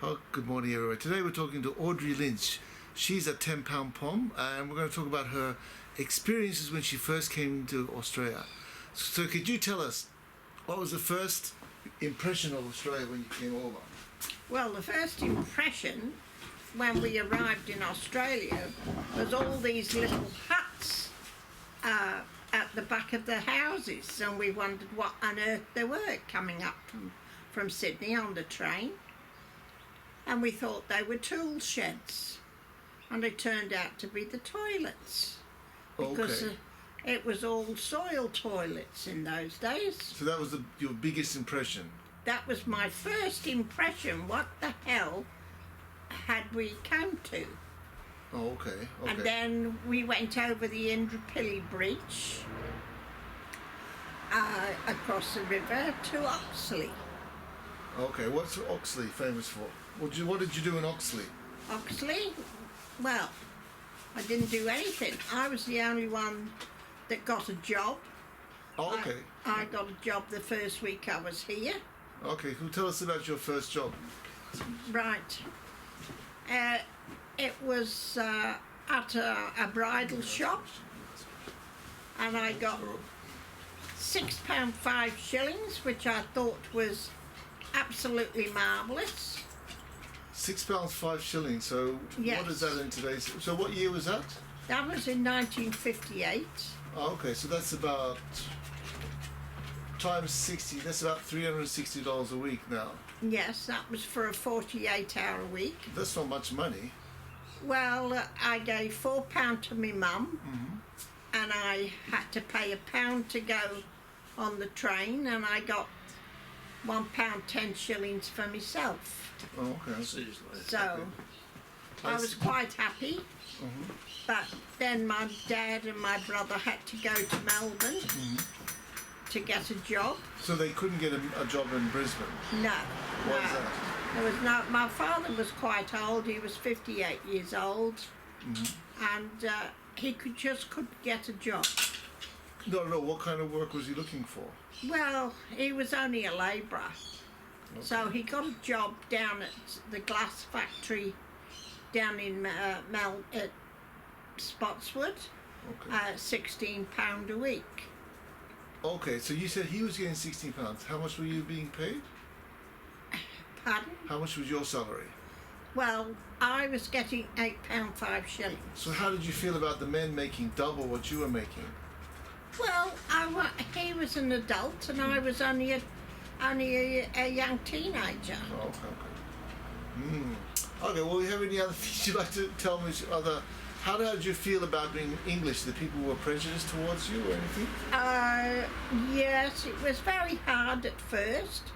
Oh, good morning, everyone. Today we're talking to Audrey Lynch. She's a 10 Pound Pom, and we're going to talk about her experiences when she first came to Australia. So could you tell us, what was the first impression of Australia when you came over? Well, the first impression when we arrived in Australia was all these little huts at the back of the houses, and we wondered what on earth they were coming up from Sydney on the train, and we thought they were tool sheds, and it turned out to be the toilets, because it was all soil toilets in those days. So that was your biggest impression? That was my first impression. What the hell had we come to? Oh, okay. And then we went over the Indooroopilly Bridge across the river to Oxley. Okay, what's Oxley famous for? What did you do in Oxley? Oxley? Well, I didn't do anything. I was the only one that got a job. Oh, okay. I got a job the first week I was here. Okay, so tell us about your first job. Right. It was at a bridal shop, and I got £6 5 which I thought was absolutely marvellous. £6 5 So yes. What is that in today's? So what year was that? That was in 1958. Oh, okay, so that's about times 60. That's about $360 a week now. Yes, that was for a 48-hour week. That's not much money. Well, I gave £4 to my mum, and I had to pay £1 to go on the train, and I got £1 10 for myself. Oh, okay. So I was quite happy. But then my dad and my brother had to go to Melbourne to get a job. So they couldn't get a job in Brisbane? No. Why is that? There was no. My father was quite old. He was 58 years old, and he couldn't get a job. No. What kind of work was he looking for? Well, he was only a labourer, so he got a job down at the glass factory down in at Spotswood, £16 a week. Okay, so you said he was getting £16. How much were you being paid? Pardon? How much was your salary? Well, I was getting £8 5 So how did you feel about the men making double what you were making? Well, he was an adult and I was only a young teenager. Oh, okay. Okay, well, you have any other things you'd like to tell me? How did you feel about being English? That people were prejudiced towards you or anything? Yes, it was very hard at first.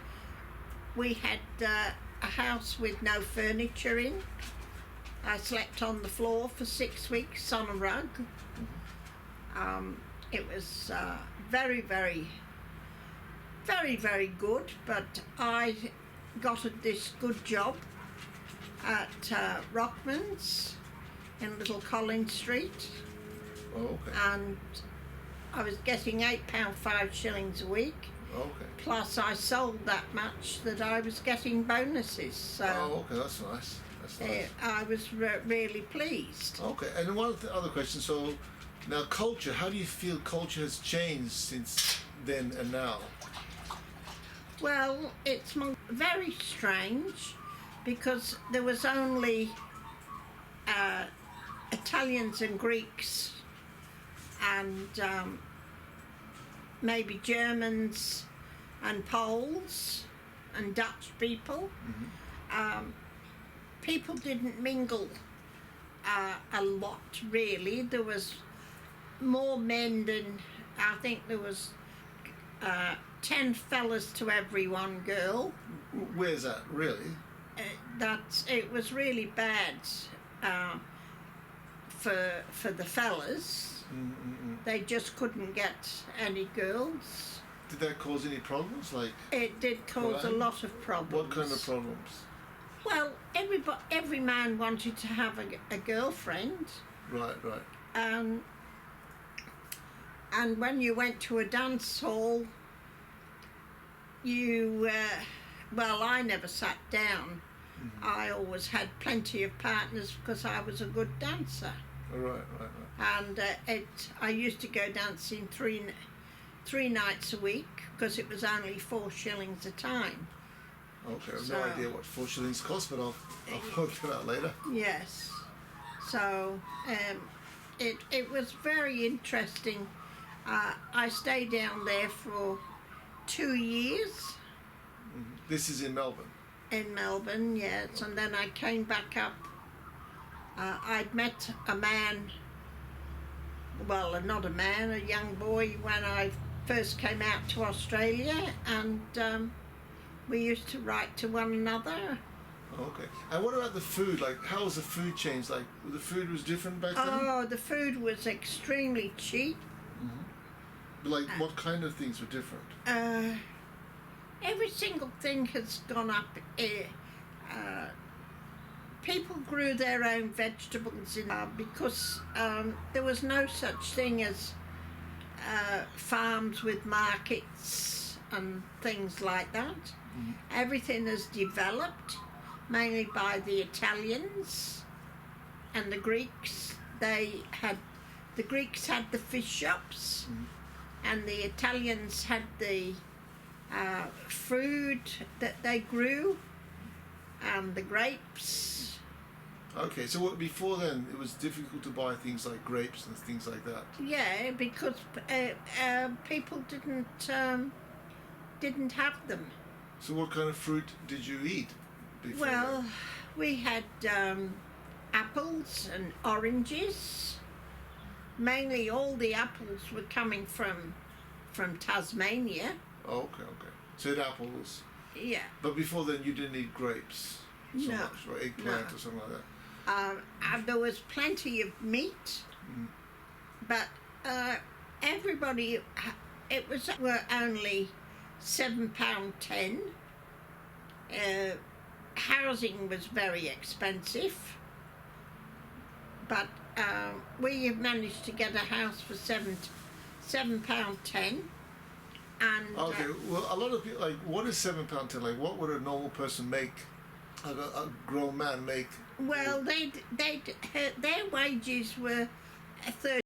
We had a house with no furniture in. I slept on the floor for 6 weeks on a rug. It was very, very, very, very good, but I got this good job at Rockman's in Little Collins Street. Oh, okay. And I was getting £8 5 a week. Okay. Plus I sold that much that I was getting bonuses. So okay, that's nice. That's nice. I was really pleased. Okay, and one other question. So now culture, how do you feel culture has changed since then and now? Well, it's very strange because there was only Italians and Greeks and maybe Germans and Poles and Dutch people. People didn't mingle a lot, really. There was more men than, I think there was 10 fellas to every one girl. Where's that, really? It was really bad for the fellas. They just couldn't get any girls. Did that cause any problems? It did cause a lot of problems. What kind of problems? Well, every man wanted to have a girlfriend. Right. And when you went to a dance hall, I never sat down I always had plenty of partners because I was a good dancer. Right. And I used to go dancing three nights a week because it was only 4 shillings a time. Okay, I have no idea what 4 shillings cost, but I'll work it out later. Yes. So it was very interesting. I stayed down there for 2 years. This is in Melbourne. In Melbourne, yes, and then I came back up. I'd met a man, well, not a man, a young boy when I first came out to Australia, and we used to write to one another. Okay. And what about the food? Like, how was the food changed? Like, the food was different back then? Oh, the food was extremely cheap. Like, what kind of things were different? Every single thing has gone up. People grew their own vegetables because there was no such thing as farms with markets and things like that. Everything is developed mainly by the Italians and the Greeks. The Greeks had the fish shops, and the Italians had the fruit that they grew and the grapes. Okay, so what, before then it was difficult to buy things like grapes and things like that? Yeah, because people didn't have them. So what kind of fruit did you eat before Well, we had apples and oranges. Mainly all the apples were coming from Tasmania. Oh, okay. So you had apples. Yeah. But before then you didn't eat grapes so No, much, or eggplant no. or something like that? There was plenty of meat, but everybody, were only £7.10. Housing was very expensive, but we managed to get a house for £7.10. And Okay, well, a lot of people, like, what is £7.10? Like, what would a normal person make, a grown man make? well, their wages were 30